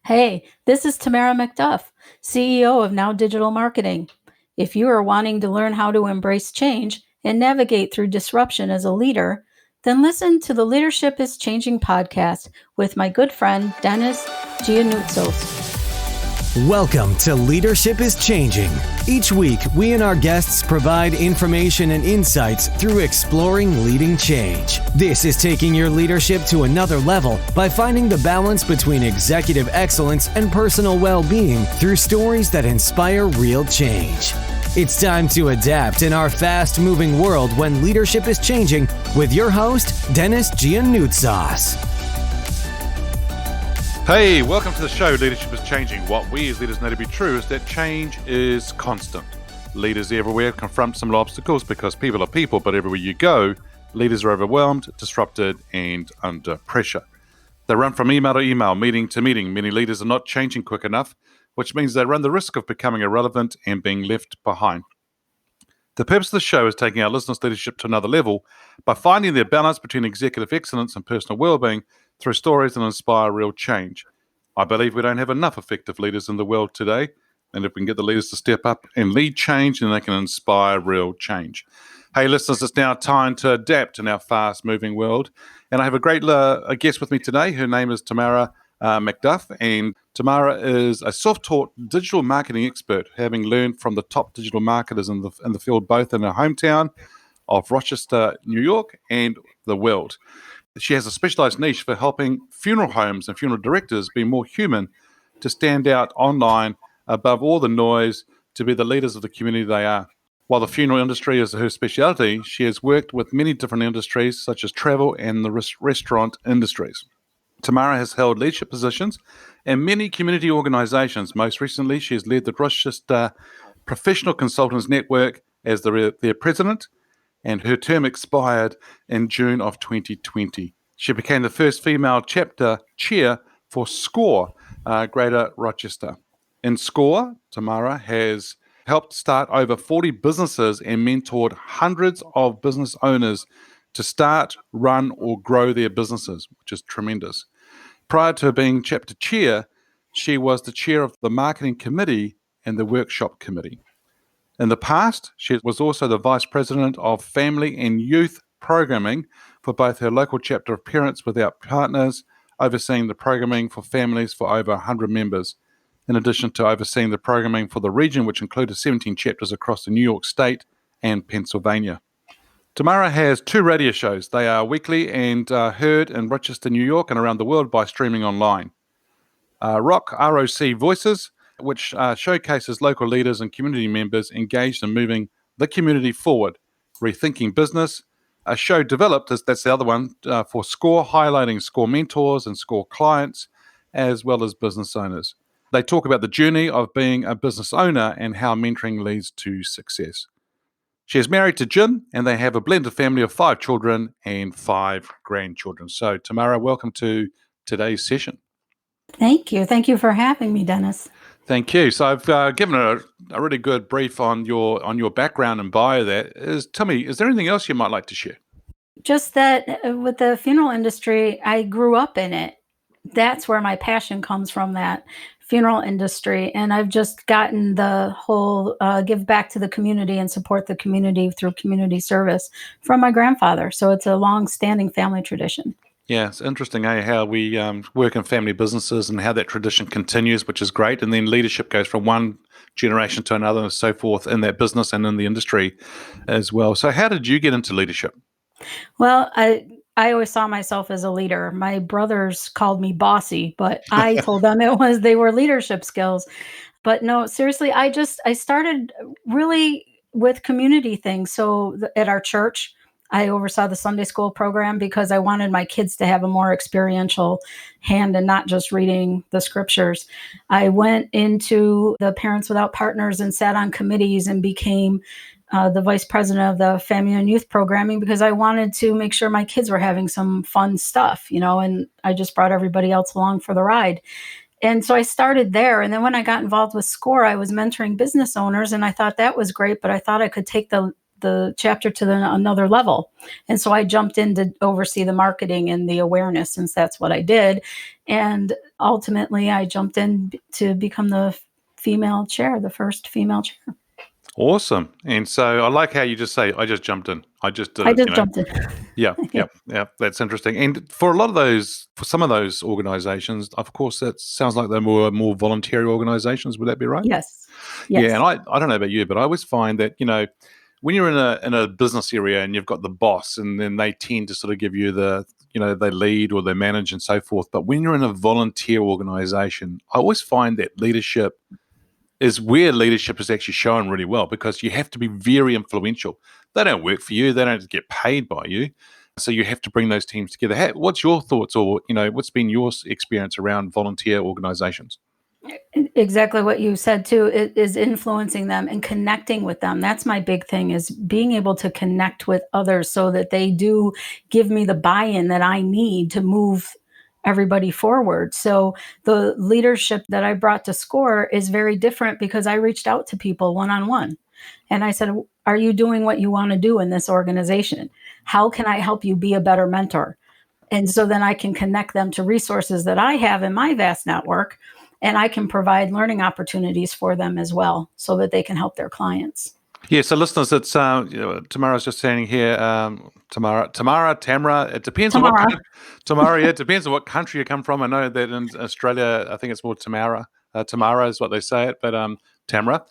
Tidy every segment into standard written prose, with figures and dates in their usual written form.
Hey, this is Tamara MacDuff, CEO of Now Digital Marketing. If you are wanting to learn how to embrace change and navigate through disruption as a leader, then listen to the Leadership is Changing podcast with my good friend, Dennis Giannuzos. Welcome to Leadership is Changing. Each week, we and our guests provide information and insights through exploring leading change. This is taking your leadership to another level by finding the balance between executive excellence and personal well-being through stories that inspire real change. It's time to adapt in our fast-moving world when leadership is changing with your host, Dennis Giannuzos. Hey, welcome to the show, Leadership is Changing. What we as leaders know to be true is that change is constant. Leaders everywhere confront similar obstacles because people are people, but everywhere you go, leaders are overwhelmed, disrupted, and under pressure. They run from email to email, meeting to meeting. Many leaders are not changing quick enough, which means they run the risk of becoming irrelevant and being left behind. The purpose of the show is taking our listeners' leadership to another level by finding their balance between executive excellence and personal well-being through stories that inspire real change. I believe we don't have enough effective leaders in the world today, and if we can get the leaders to step up and lead change, then they can inspire real change. Hey, listeners, it's now time to adapt in our fast-moving world, and I have a great a guest with me today. Her name is Tamara MacDuff, and Tamara is a self-taught digital marketing expert, having learned from the top digital marketers in the field, both in her hometown of Rochester, New York, and the world. She has a specialized niche for helping funeral homes and funeral directors be more human, to stand out online above all the noise, to be the leaders of the community they are. While the funeral industry is her specialty, she has worked with many different industries, such as travel and the restaurant industries. Tamara has held leadership positions in many community organizations. Most recently, she has led the Rochester Professional Consultants Network as their president, and her term expired in June of 2020. She became the first female chapter chair for SCORE Greater Rochester. In SCORE, Tamara has helped start over 40 businesses and mentored hundreds of business owners to start, run, or grow their businesses, which is tremendous. Prior to being chapter chair, she was the chair of the marketing committee and the workshop committee. In the past, she was also the Vice President of Family and Youth Programming for both her local chapter of Parents Without Partners, overseeing the programming for families for over 100 members, in addition to overseeing the programming for the region, which included 17 chapters across the New York State and Pennsylvania. Tamara has 2 radio shows. They are weekly and heard in Rochester, New York, and around the world by streaming online. ROC Voices, which showcases local leaders and community members engaged in moving the community forward. Rethinking Business, a show developed, that's the other one, for SCORE, highlighting SCORE mentors and SCORE clients, as well as business owners. They talk about the journey of being a business owner and how mentoring leads to success. She is married to Jim, and they have a blended family of 5 children and 5 grandchildren. So, Tamara, welcome to today's session. Thank you. Thank you for having me, Dennis. Thank you. So I've given a really good brief on your background and bio there. Tell me, is there anything else you might like to share? Just that with the funeral industry, I grew up in it. That's where my passion comes from, that funeral industry. And I've just gotten the whole give back to the community and support the community through community service from my grandfather. So it's a long-standing family tradition. Yeah, it's interesting how we work in family businesses and how that tradition continues, which is great. And then leadership goes from one generation to another and so forth in that business and in the industry as well. So how did you get into leadership? Well, I always saw myself as a leader. My brothers called me bossy, but I told them they were leadership skills. But no, seriously, I started really with community things. So at our church, I oversaw the Sunday school program because I wanted my kids to have a more experiential hand and not just reading the scriptures. I went into the Parents Without Partners and sat on committees and became the vice president of the family and youth programming because I wanted to make sure my kids were having some fun stuff, and I just brought everybody else along for the ride. And so I started there. And then when I got involved with SCORE, I was mentoring business owners, and I thought that was great, but I thought I could take the the chapter to another level. And so I jumped in to oversee the marketing and the awareness, since that's what I did. And ultimately, I jumped in to become the female chair, the first female chair. Awesome. And so I like how you just say, I just jumped in. I just did I it, just jumped in. Yeah, Yeah. yeah. That's interesting. And for a lot of those, for some of those organizations, of course, that sounds like they're more voluntary organizations. Would that be right? Yes. Yeah. And Yes. I don't know about you, but I always find that, when you're in a business area and you've got the boss, and then they tend to sort of give you they lead or they manage and so forth. But when you're in a volunteer organization, I always find that leadership is where leadership is actually shown really well, because you have to be very influential. They don't work for you. They don't get paid by you. So you have to bring those teams together. What's your thoughts, or, what's been your experience around volunteer organizations? Exactly what you said too, is influencing them and connecting with them. That's my big thing, is being able to connect with others so that they do give me the buy-in that I need to move everybody forward. So the leadership that I brought to SCORE is very different, because I reached out to people one-on-one and I said, are you doing what you want to do in this organization? How can I help you be a better mentor? And so then I can connect them to resources that I have in my vast network, and I can provide learning opportunities for them as well, so that they can help their clients. Yeah, so listeners, it's Tamara's just saying here, Tamara. It depends on what Tamara. Tamara. Yeah, it depends on what country you come from. I know that in Australia, I think it's more Tamara. Tamara is what they say it, but Tamara.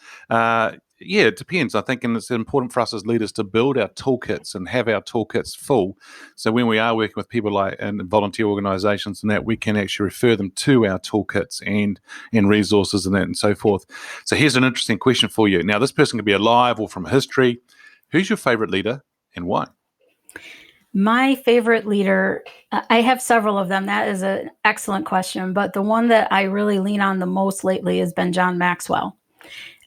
Yeah, it depends. I think, and it's important for us as leaders to build our toolkits and have our toolkits full. So when we are working with people like in volunteer organisations and that, we can actually refer them to our toolkits and resources and that and so forth. So here's an interesting question for you. Now, this person could be alive or from history. Who's your favourite leader and why? My favorite leader, I have several of them. That is an excellent question. But the one that I really lean on the most lately has been John Maxwell.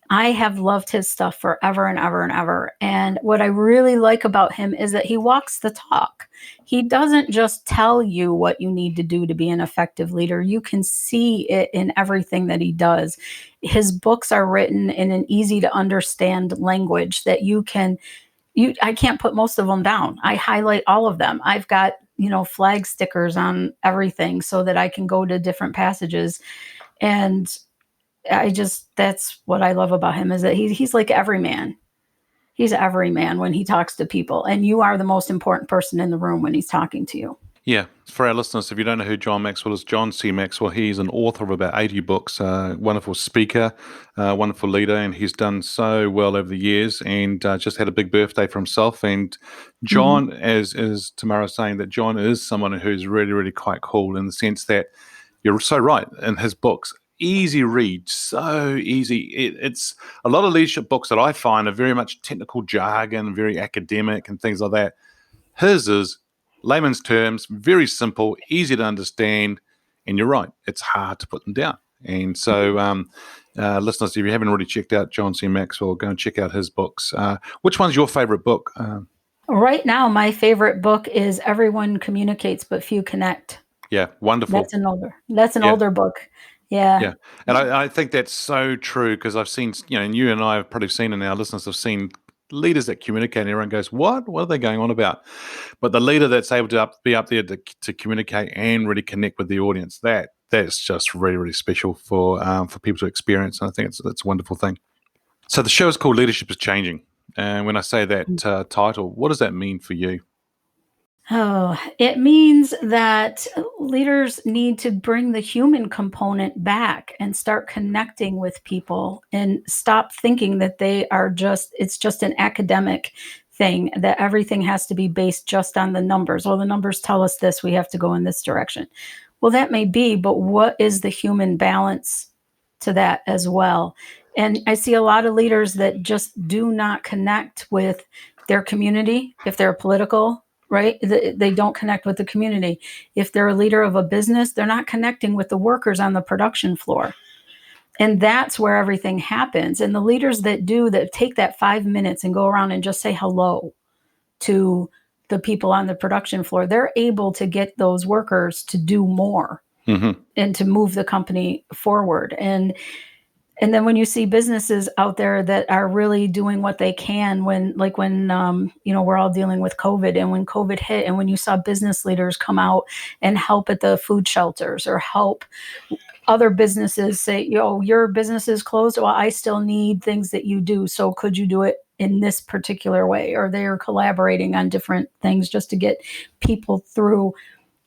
I have loved his stuff forever and ever and ever. And what I really like about him is that he walks the talk. He doesn't just tell you what you need to do to be an effective leader. You can see it in everything that he does. His books are written in an easy to understand language that I can't put most of them down. I highlight all of them. I've got, flag stickers on everything so that I can go to different passages. And that's what I love about him, is that he's like every man. He's every man when he talks to people, and you are the most important person in the room when he's talking to you. Yeah, for our listeners, if you don't know who John Maxwell is, John C. Maxwell, he's an author of about 80 books, wonderful speaker, wonderful leader, and he's done so well over the years, and just had a big birthday for himself. And Mhm. John, as Tamara was saying, that John is someone who's really, really quite cool, in the sense that you're so right in his books. Easy read, so easy. It's a lot of leadership books that I find are very much technical jargon, very academic and things like that. His is layman's terms, very simple, easy to understand, and you're right, it's hard to put them down. And so, listeners, if you haven't already checked out John C. Maxwell, go and check out his books. Which one's your favorite book? Right now, my favorite book is Everyone Communicates But Few Connect. Yeah, wonderful. That's an Yeah. older book. Yeah. Yeah, and I think that's so true, because I've seen, and you and I have probably seen, and our listeners have seen leaders that communicate, and everyone goes, what are they going on about? But the leader that's able to be up there to communicate and really connect with the audience, that's just really, really special for people to experience, and I think it's a wonderful thing. So the show is called Leadership is Changing, and when I say that title, what does that mean for you? Oh, it means that leaders need to bring the human component back and start connecting with people, and stop thinking that it's just an academic thing, that everything has to be based just on the numbers. Well, the numbers tell us this, we have to go in this direction. Well, that may be, but what is the human balance to that as well? And I see a lot of leaders that just do not connect with their community. If they're political, right? They don't connect with the community. If they're a leader of a business, they're not connecting with the workers on the production floor. And that's where everything happens. And the leaders that take that 5 minutes and go around and just say hello to the people on the production floor, they're able to get those workers to do more Mm-hmm. and to move the company forward. And And then when you see businesses out there that are really doing what they can when we're all dealing with COVID, and when COVID hit, and when you saw business leaders come out and help at the food shelters or help other businesses say, your business is closed. Well, I still need things that you do. So could you do it in this particular way? Or they are collaborating on different things just to get people through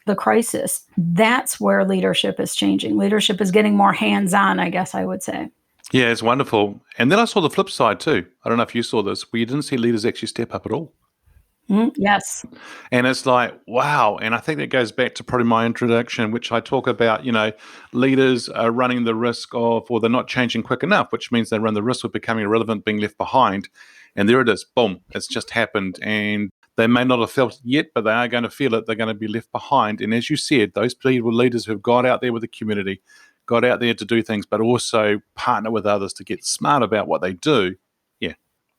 the crisis. That's where leadership is changing. Leadership is getting more hands-on, I guess I would say. Yeah, it's wonderful. And then I saw the flip side too. I don't know if you saw this, where you didn't see leaders actually step up at all. Yes. And it's like, wow. And I think that goes back to probably my introduction, which I talk about, leaders are running the risk of, or they're not changing quick enough, which means they run the risk of becoming irrelevant, being left behind. And there it is. Boom. It's just happened. And they may not have felt it yet, but they are going to feel it. They're going to be left behind. And as you said, those leaders who have got out there with the community, got out there to do things, but also partner with others to get smart about what they do. Yeah,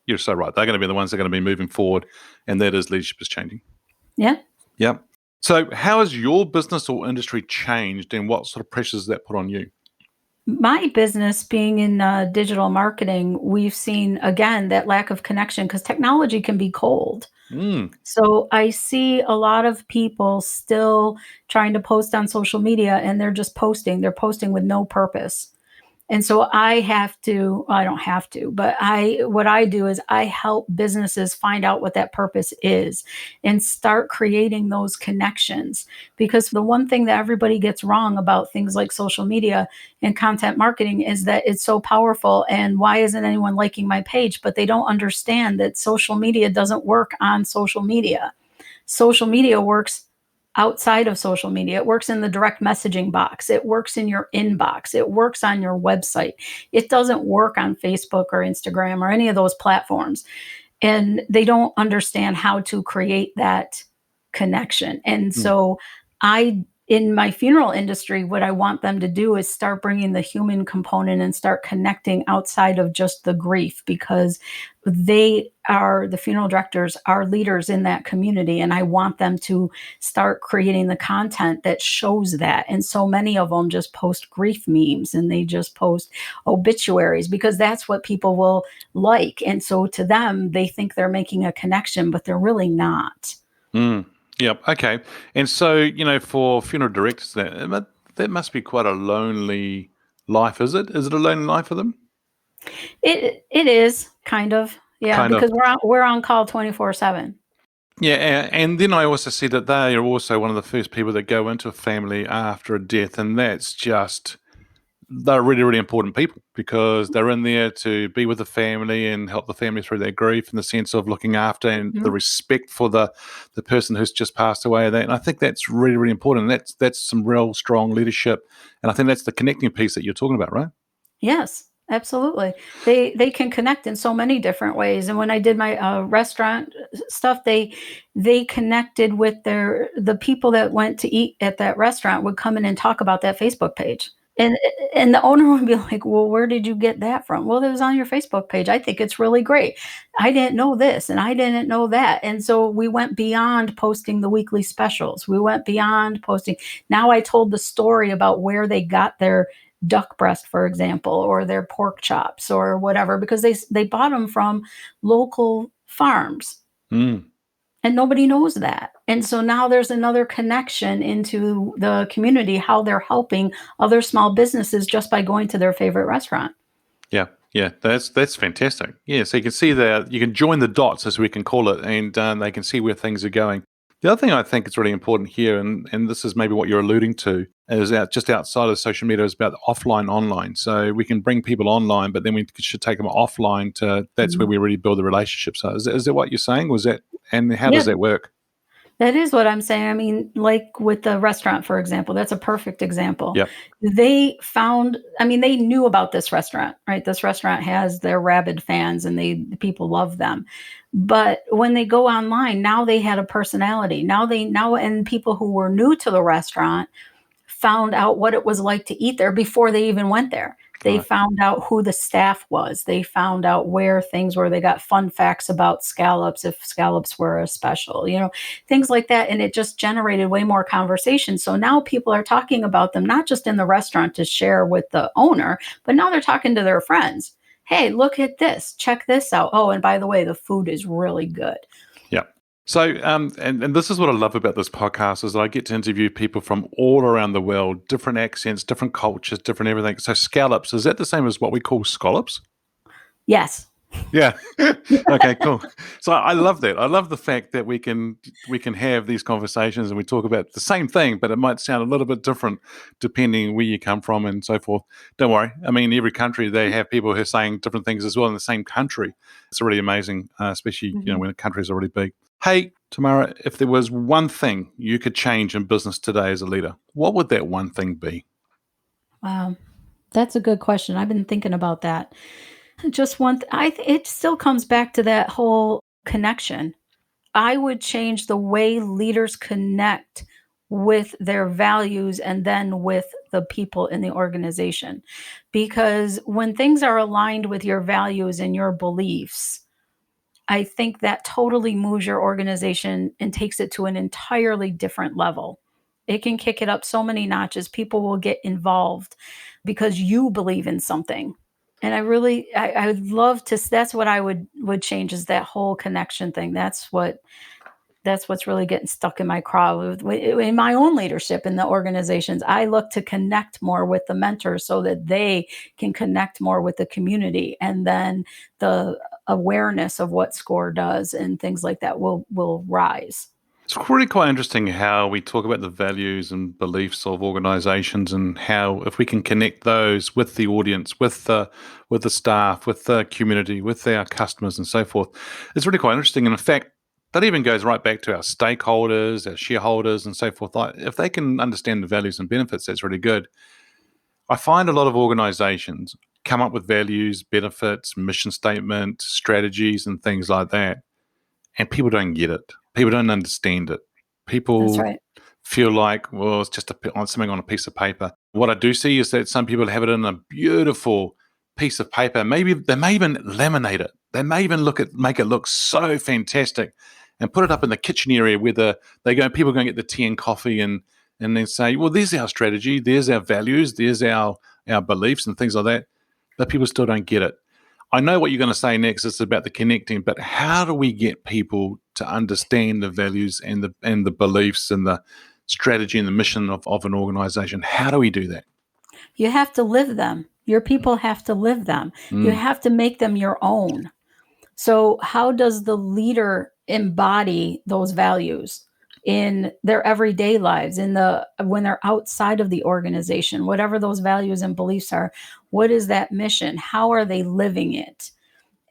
you're so right. They're going to be the ones that are going to be moving forward. And that is leadership is changing. Yeah. Yeah. So how has your business or industry changed, and what sort of pressures does that put on you? My business being in digital marketing, we've seen, again, that lack of connection because technology can be cold. So I see a lot of people still trying to post on social media, and they're just posting. They're posting with no purpose. And so I don't have to, but what I do is I help businesses find out what that purpose is and start creating those connections. Because the one thing that everybody gets wrong about things like social media and content marketing is that it's so powerful. And why isn't anyone liking my page? But they don't understand that social media doesn't work on social media. Social media works outside of social media. It works in the direct messaging box. It works in your inbox. It works on your website. It doesn't work on Facebook or Instagram or any of those platforms. And they don't understand how to create that connection. And so in my funeral industry, what I want them to do is start bringing the human component and start connecting outside of just the grief, because the funeral directors are leaders in that community. And I want them to start creating the content that shows that. And so many of them just post grief memes, and they just post obituaries because that's what people will like. And so to them, they think they're making a connection, but they're really not. Yep. Okay. And so, for funeral directors, that must be quite a lonely life, is it? Is it a lonely life for them? It is kind of, yeah, Kind of. because we're on call 24/7. Yeah. And then I also see that they are also one of the first people that go into a family after a death. And they're really, really important people, because they're in there to be with the family and help the family through their grief, in the sense of looking after and the respect for the person who's just passed away. And I think that's really, really important. That's some real strong leadership. And I think that's the connecting piece that you're talking about, right? Yes, absolutely. They can connect in so many different ways. And when I did my restaurant stuff, they connected with the people that went to eat at that restaurant would come in and talk about that Facebook page. And the owner would be like, "Well, where did you get that from?" "Well, it was on your Facebook page. I think it's really great. I didn't know this and I didn't know that." And so we went beyond posting the weekly specials. We went beyond posting. Now I told the story about where they got their duck breast, for example, or their pork chops or whatever, because they bought them from local farms. And nobody knows that. And so now there's another connection into the community, how they're helping other small businesses just by going to their favorite restaurant. Yeah. Yeah, that's fantastic. Yeah, so you can see that, you can join the dots, as we can call it, and they can see where things are going. The other thing I think is really important here, and this is maybe what you're alluding to, is just outside of social media, is about offline, online. So we can bring people online, but then we should take them offline that's where we really build the relationship. So is that what you're saying? And how Yeah, does that work? that is what I'm saying. I mean, like with the restaurant, for example, that's a perfect example. Yep. They knew about this restaurant, right? This restaurant has their rabid fans and people love them. But when they go online, now they had a personality. And people who were new to the restaurant found out what it was like to eat there before they even went there. They Right. found out who the staff was. They found out where things were. They got fun facts about scallops, if scallops were a special, things like that. And it just generated way more conversation. So now people are talking about them, not just in the restaurant to share with the owner, but now they're talking to their friends. Hey, look at this. Check this out. Oh, and by the way, the food is really good. Yeah. So, and this is what I love about this podcast is that I get to interview people from all around the world, different accents, different cultures, different everything. So, scallops, is that the same as what we call scallops? Yes. Yeah. Okay, cool. So I love that. I love the fact that we can have these conversations and we talk about the same thing, but it might sound a little bit different depending where you come from and so forth. Don't worry. I mean, every country they have people who are saying different things as well in the same country. It's really amazing, especially Mhm. when a country is already big. Hey, Tamara, if there was one thing you could change in business today as a leader, what would that one thing be? Wow. That's a good question. I've been thinking about that. Just one, it still comes back to that whole connection. I would change the way leaders connect with their values and then with the people in the organization. Because when things are aligned with your values and your beliefs, I think that totally moves your organization and takes it to an entirely different level. It can kick it up so many notches. People will get involved because you believe in something. And I would love to, that's what I would change is that whole connection thing. That's what's really getting stuck in my craw in my own leadership in the organizations. I look to connect more with the mentors so that they can connect more with the community, and then the awareness of what SCORE does and things like that will rise. It's really quite interesting how we talk about the values and beliefs of organizations and how if we can connect those with the audience, with the staff, with the community, with our customers and so forth. It's really quite interesting. And in fact, that even goes right back to our stakeholders, our shareholders and so forth. Like, if they can understand the values and benefits, that's really good. I find a lot of organizations come up with values, benefits, mission statements, strategies, and things like that, and people don't get it. People don't understand it. That's People right. feel like, well, it's just something on a piece of paper. What I do see is that some people have it in a beautiful piece of paper. Maybe they may even laminate it. They may even make it look so fantastic, and put it up in the kitchen area where people go and get the tea and coffee and then say, well, there's our strategy, there's our values, there's our beliefs and things like that. But people still don't get it. I know what you're going to say next. It's about the connecting, but how do we get people to understand the values and the beliefs and the strategy and the mission of an organization? How do we do that? You have to live them. Your people have to live them. You Mm, have to make them your own. So, how does the leader embody those values in their everyday lives, in the when they're outside of the organization, whatever those values and beliefs are? What is that mission? How are they living it?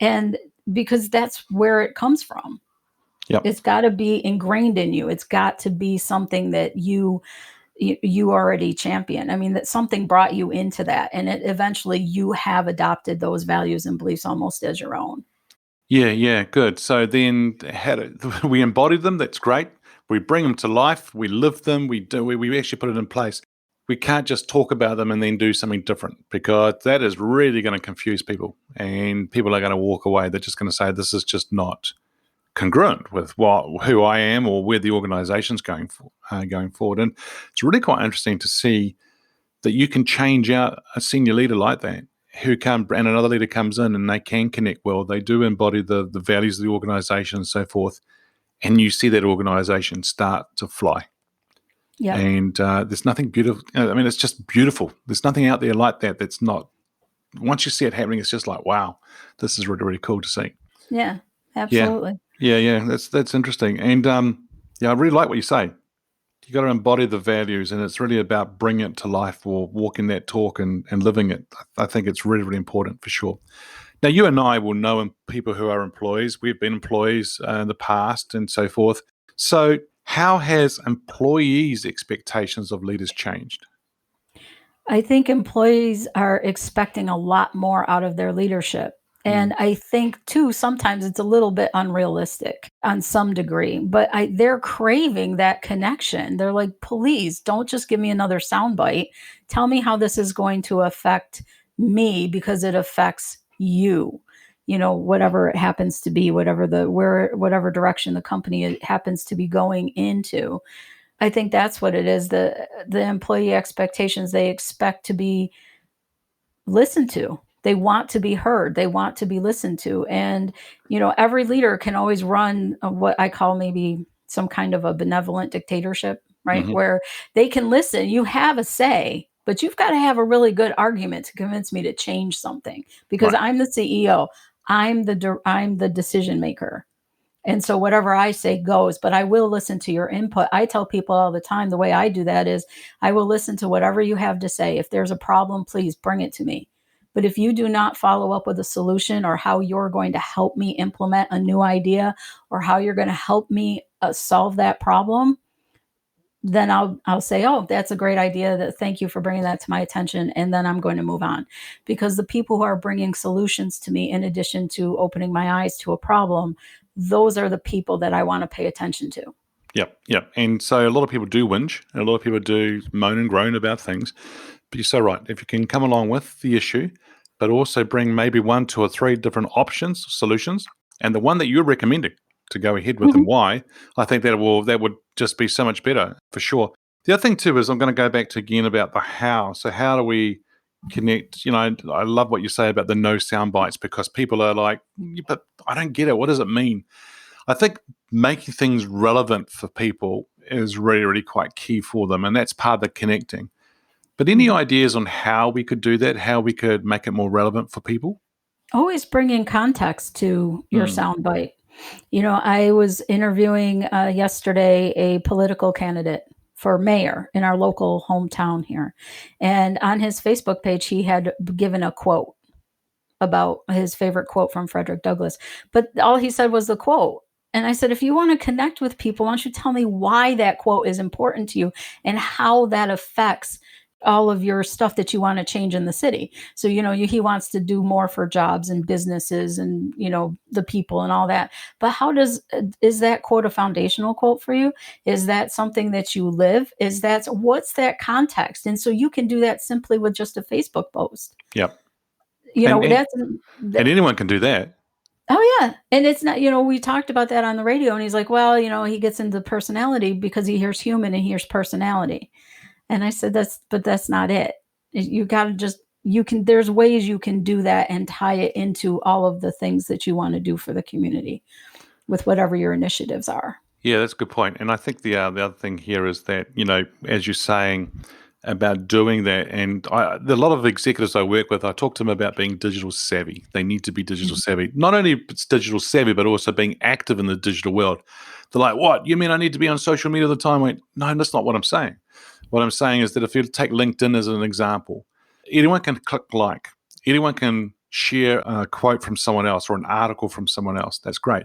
And because that's where it comes from. yep. It's got to be ingrained in you. It's got to be something that you already champion. I mean, that something brought you into that, and eventually you have adopted those values and beliefs almost as your own. Yeah, yeah, good. So then we embody them. That's great. We bring them to life. We live them. We actually put it in place. We can't just talk about them and then do something different because that is really going to confuse people. And people are going to walk away. They're just going to say, this is just not congruent with who I am or where the organization's going forward. And it's really quite interesting to see that you can change out a senior leader like that and another leader comes in and they can connect well. They do embody the values of the organization and so forth. And you see that organization start to fly. Yep. And there's nothing beautiful. I mean, it's just beautiful. There's nothing out there like that that's not, once you see it happening, it's just like, wow, this is really, really cool to see. Yeah, Yeah. absolutely. Yeah. Yeah. That's interesting. And yeah, I really like what you say. You got to embody the values, and it's really about bringing it to life or walking that talk and living it. I think it's really, really important for sure. Now, you and I will know people who are employees. We've been employees in the past and so forth. So, how has employees' expectations of leaders changed? I think employees are expecting a lot more out of their leadership. Mm, And I think too, sometimes it's a little bit unrealistic on some degree, but they're craving that connection. They're like, please don't just give me another soundbite. Tell me how this is going to affect me because it affects you. Whatever it happens to be, whatever direction the company happens to be going into. I think that's what it is. The employee expectations, they expect to be listened to. They want to be heard. They want to be listened to. And, every leader can always run what I call maybe some kind of a benevolent dictatorship, right? Hmm. Where they can listen. You have a say, but you've got to have a really good argument to convince me to change something because Right. I'm the CEO. I'm the decision maker. And so whatever I say goes, but I will listen to your input. I tell people all the time the way I do that is I will listen to whatever you have to say. If there's a problem, please bring it to me. But if you do not follow up with a solution or how you're going to help me implement a new idea or how you're going to help me solve that problem, then I'll say, "Oh, that's a great idea. That thank you for bringing that to my attention," and then I'm going to move on. Because the people who are bringing solutions to me in addition to opening my eyes to a problem, those are the people that I want to pay attention to. Yep, yep. And so a lot of people do whinge, and a lot of people do moan and groan about things. But you're so right. If you can come along with the issue, but also bring maybe one, two, or three different options, solutions, and the one that you're recommending to go ahead with and Mhm. why, I think that would just be so much better for sure. The other thing too is I'm going to go back to again about the how. So how do we connect? I love what you say about the no sound bites because people are like, "Yeah, but I don't get it. What does it mean?" I think making things relevant for people is really, really quite key for them. And that's part of the connecting. But any Mhm. ideas on how we could do that, how we could make it more relevant for people? Always bring in context to your Mm. soundbite. I was interviewing yesterday a political candidate for mayor in our local hometown here. And on his Facebook page, he had given a quote about his favorite quote from Frederick Douglass. But all he said was the quote. And I said, if you want to connect with people, why don't you tell me why that quote is important to you and how that affects all of your stuff that you want to change in the city. So, he wants to do more for jobs and businesses and, the people and all that. But is that quote a foundational quote for you? Is that something that you live? What's that context? And so you can do that simply with just a Facebook post. Yep. You And, know, and that's and anyone can do that. Oh, yeah, and it's not we talked about that on the radio, and he's like, "Well, he gets into personality because he hears human and he hears personality." And I said, "That's not it. You gotta there's ways you can do that and tie it into all of the things that you wanna do for the community with whatever your initiatives are." Yeah, that's a good point. And I think the other thing here is that, as you're saying about doing that, and a lot of executives I work with, I talk to them about being digital savvy. They need to be digital Mhm. savvy. Not only it's digital savvy, but also being active in the digital world. They're like, what? You mean I need to be on social media all the time? I went, no, that's not what I'm saying. What I'm saying is that if you take LinkedIn as an example, anyone can click like, anyone can share a quote from someone else or an article from someone else. That's great.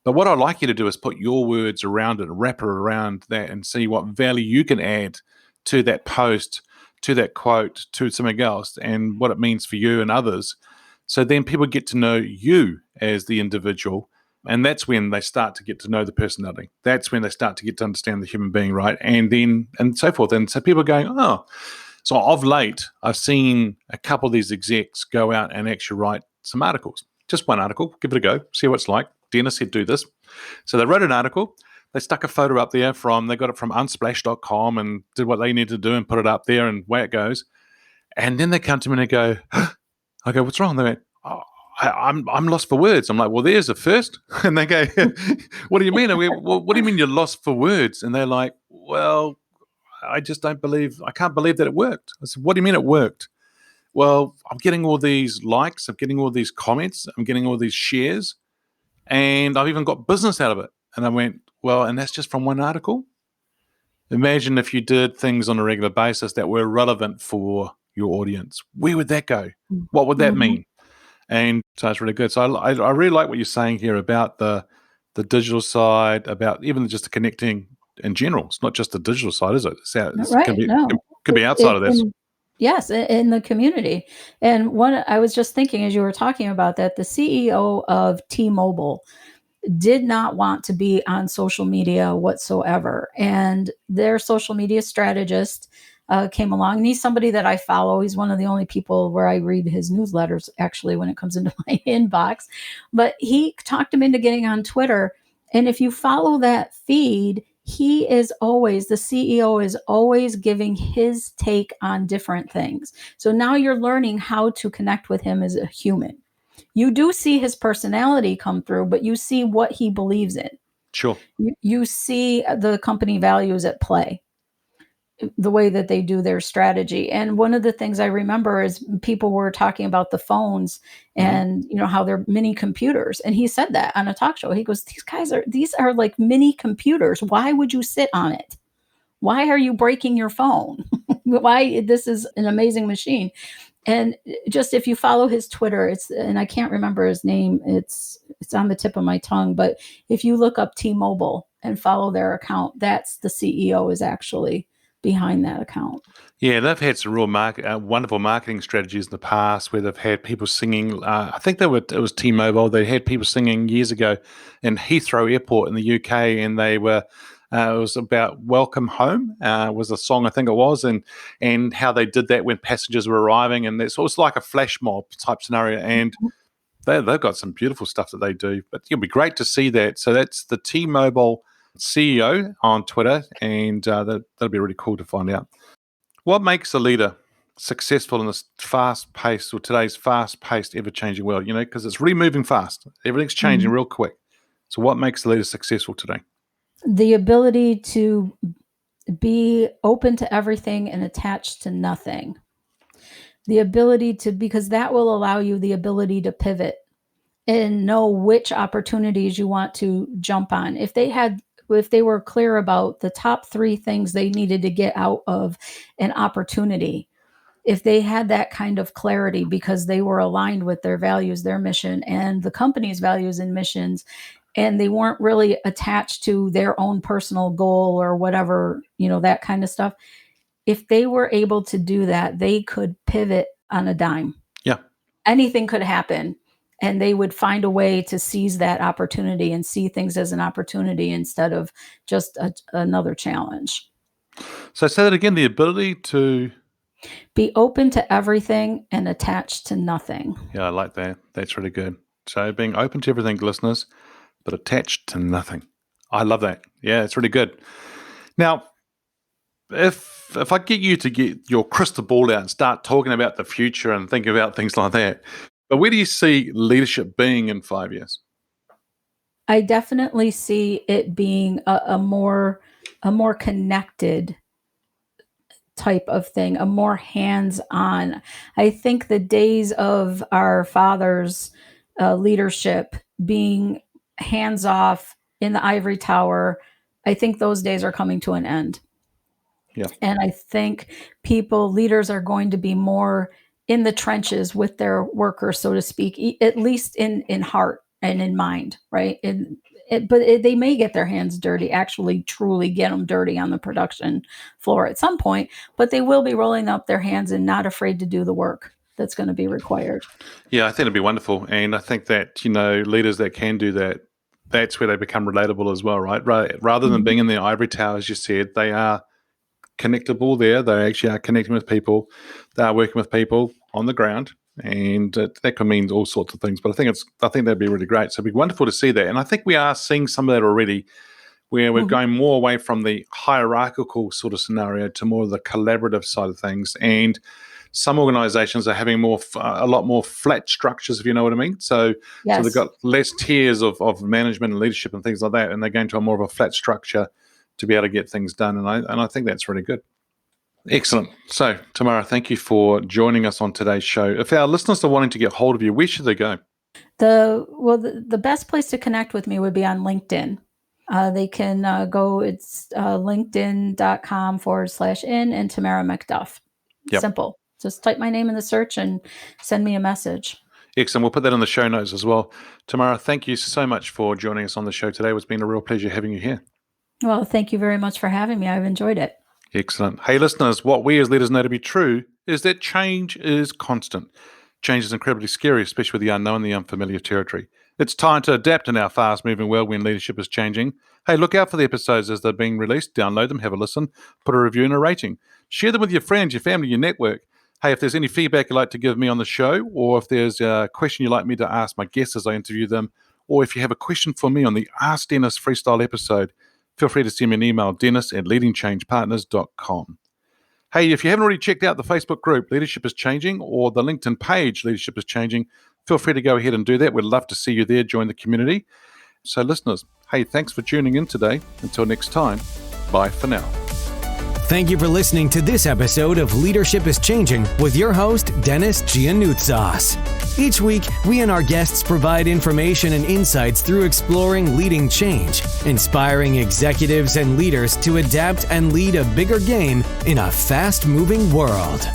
But what I'd like you to do is put your words around it, wrap it around that, and see what value you can add to that post, to that quote, to something else, and what it means for you and others. So then people get to know you as the individual. And that's when they start to get to know the personality. That's when they start to get to understand the human being, right? And so forth. And so people are going, oh. So of late, I've seen a couple of these execs go out and actually write some articles. Just one article, give it a go, see what it's like. Dennis said, do this. So they wrote an article. They stuck a photo up there they got it from unsplash.com and did what they needed to do and put it up there and away it goes. And then they come to me and they go, I go, what's wrong? They went, oh, I'm lost for words. I'm like, well, there's the first. And they go, what do you mean? I go, well, what do you mean you're lost for words? And they're like, well, I can't believe that it worked. I said, what do you mean it worked? Well, I'm getting all these likes, I'm getting all these comments, I'm getting all these shares, and I've even got business out of it. And I went, well, and that's just from one article? Imagine if you did things on a regular basis that were relevant for your audience. Where would that go? What would that Mhm. mean? And so it's really good. So I really like what you're saying here about the digital side, about even just the connecting in general. It's not just the digital side, is it? It can Right, be no. could be outside It of this. can Yes, in the community, and one I was just thinking as you were talking about that, the CEO of T-Mobile did not want to be on social media whatsoever, and their social media strategist, came along, and he's somebody that I follow. He's one of the only people where I read his newsletters actually when it comes into my inbox. But he talked him into getting on Twitter. And if you follow that feed, he is always, the CEO is always giving his take on different things. So now you're learning how to connect with him as a human. You do see his personality come through, but you see what he believes in. Sure. You see the company values at play, the way that they do their strategy. And one of the things I remember is people were talking about the phones and how they're mini computers. And he said that on a talk show. He goes, these are like mini computers. Why would you sit on it? Why are you breaking your phone? Why this is an amazing machine. And just if you follow his Twitter, and I can't remember his name, it's on the tip of my tongue, but if you look up T-Mobile and follow their account, that's the CEO is actually behind that account. Yeah, they've had some real wonderful marketing strategies in the past where they've had people singing. I think it was T-Mobile. They had people singing years ago in Heathrow Airport in the UK, and they were. It was about "Welcome Home" was the song, I think it was, and how they did that when passengers were arriving, and it's almost like a flash mob type scenario. And they've got some beautiful stuff that they do. But it'll be great to see that. So that's the T-Mobile CEO on Twitter, and that'll be really cool to find out. What makes a leader successful in this fast-paced, or today's fast-paced, ever-changing world? Because it's really moving fast. Everything's changing real quick. So what makes a leader successful today? The ability to be open to everything and attached to nothing. The ability because that will allow you the ability to pivot and know which opportunities you want to jump on. If they were clear about the top 3 things they needed to get out of an opportunity, if they had that kind of clarity because they were aligned with their values, their mission, and the company's values and missions, and they weren't really attached to their own personal goal or whatever, that kind of stuff. If they were able to do that, they could pivot on a dime. Yeah. Anything could happen, and they would find a way to seize that opportunity and see things as an opportunity instead of just another challenge. So say that again, the ability to be open to everything and attached to nothing. Yeah, I like that. That's really good. So being open to everything, listeners, but attached to nothing. I love that. Yeah, it's really good. Now, if I get you to get your crystal ball out and start talking about the future and thinking about things like that, but where do you see leadership being in 5 years? I definitely see it being a more connected type of thing, a more hands-on. I think the days of our fathers' leadership being hands-off in the ivory tower, I think those days are coming to an end. Yeah. And I think leaders are going to be more in the trenches with their workers, so to speak, at least in heart and in mind, right? But they may get their hands dirty, actually truly get them dirty on the production floor at some point, but they will be rolling up their hands and not afraid to do the work that's going to be required. Yeah, I think it'd be wonderful. And I think that, leaders that can do that, that's where they become relatable as well, right? Rather than being in the ivory tower, as you said, they are connectable there. They actually are connecting with people. They are working with people on the ground. And that could mean all sorts of things. But I think that'd be really great. So it'd be wonderful to see that. And I think we are seeing some of that already, where we're going more away from the hierarchical sort of scenario to more of the collaborative side of things. And some organizations are having a lot more flat structures, if you know what I mean. So they've got less tiers of management and leadership and things like that. And they're going to a more of a flat structure to be able to get things done. And I think that's really good. Excellent. So, Tamara, thank you for joining us on today's show. If our listeners are wanting to get hold of you, where should they go? The best place to connect with me would be on LinkedIn. They can go, it's linkedin.com/in and Tamara MacDuff. Yep. Simple. Just type my name in the search and send me a message. Excellent. We'll put that in the show notes as well. Tamara, thank you so much for joining us on the show today. It's been a real pleasure having you here. Well, thank you very much for having me. I've enjoyed it. Excellent. Hey, listeners, what we as leaders know to be true is that change is constant. Change is incredibly scary, especially with the unknown, the unfamiliar territory. It's time to adapt in our fast-moving world when leadership is changing. Hey, look out for the episodes as they're being released. Download them, have a listen, put a review and a rating. Share them with your friends, your family, your network. Hey, if there's any feedback you'd like to give me on the show, or if there's a question you'd like me to ask my guests as I interview them, or if you have a question for me on the Ask Dennis Freestyle episode, feel free to send me an email, dennis@leadingchangepartners.com. Hey, if you haven't already checked out the Facebook group, Leadership is Changing, or the LinkedIn page, Leadership is Changing, feel free to go ahead and do that. We'd love to see you there, join the community. So listeners, hey, thanks for tuning in today. Until next time, bye for now. Thank you for listening to this episode of Leadership is Changing with your host, Dennis Giannoutsas. Each week, we and our guests provide information and insights through exploring leading change, inspiring executives and leaders to adapt and lead a bigger game in a fast-moving world.